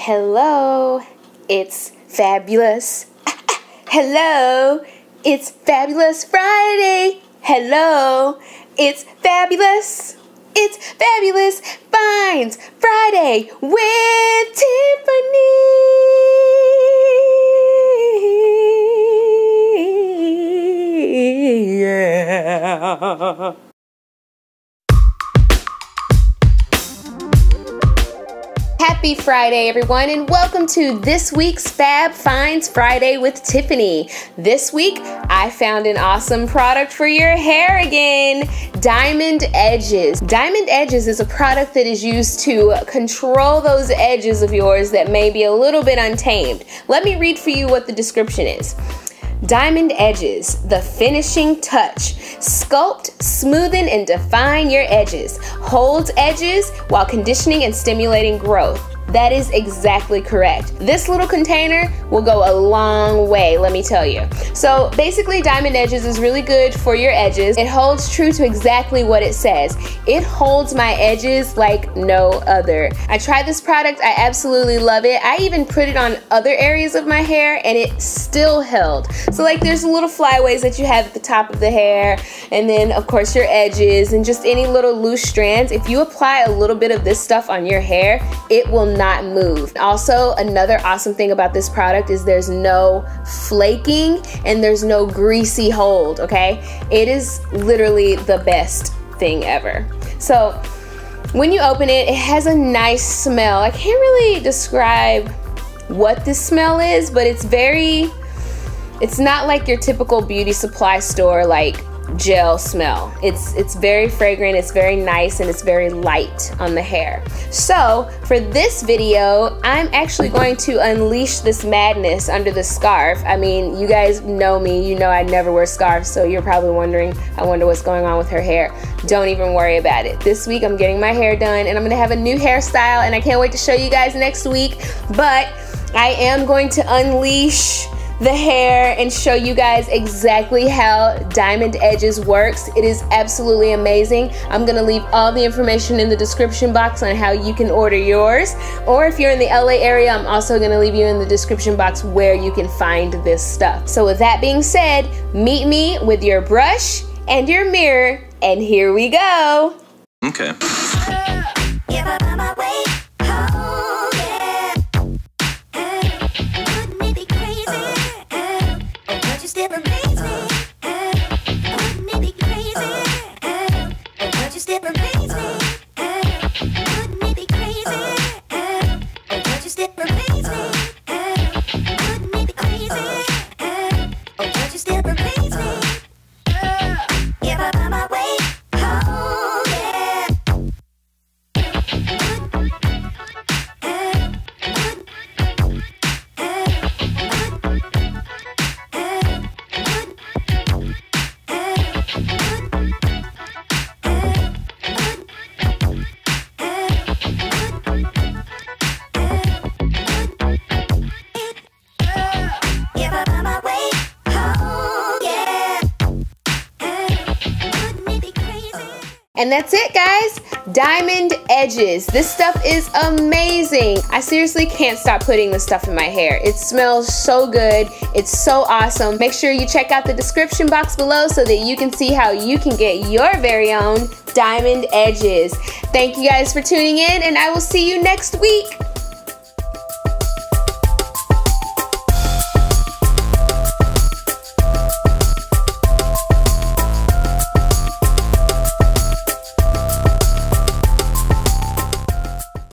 Hello, it's fabulous. Hello, it's Fabulous Friday. Hello, it's fabulous. It's Fabulous Finds Friday with Tiffany. Yeah. Happy Friday, everyone, and welcome to this week's Fab Finds Friday with Tiffany. This week, I found an awesome product for your hair again, Diamond Edges. Diamond Edges is a product that is used to control those edges of yours that may be a little bit untamed. Let me read for you what the description is. Diamond Edges, the finishing touch. Sculpt, smoothen, and define your edges. Holds edges while conditioning and stimulating growth. That is exactly correct. This little container will go a long way, let me tell you. So basically, Diamond Edges is really good for your edges. It holds true to exactly what it says. It holds my edges like no other. I tried this product, I absolutely love it. I even put it on other areas of my hair and it still held. So like there's little flyaways that you have at the top of the hair, and then of course your edges and just any little loose strands. If you apply a little bit of this stuff on your hair, it will not move. Also, another awesome thing about this product is there's no flaking and there's no greasy hold, okay? It is literally the best thing ever. So when you open it, it has a nice smell. I can't really describe what this smell is, but it's not like your typical beauty supply store like gel smell. It's very fragrant, it's very nice, and it's very light on the hair. So for this video, I'm actually going to unleash this madness under the scarf. I mean, you guys know me, you know I never wear scarves, so you're probably wondering, I wonder what's going on with her hair. Don't even worry about it. This week I'm getting my hair done and I'm gonna have a new hairstyle, and I can't wait to show you guys next week. But I am going to unleash the hair and show you guys exactly how Diamond Edges works. It is absolutely amazing. I'm gonna leave all the information in the description box on how you can order yours. Or if you're in the LA area, I'm also gonna leave you in the description box where you can find this stuff. So with that being said, meet me with your brush and your mirror, and here we go. Okay. And that's it, guys. Diamond Edges. This stuff is amazing. I seriously can't stop putting this stuff in my hair. It smells so good. It's so awesome. Make sure you check out the description box below so that you can see how you can get your very own Diamond Edges. Thank you guys for tuning in, and I will see you next week.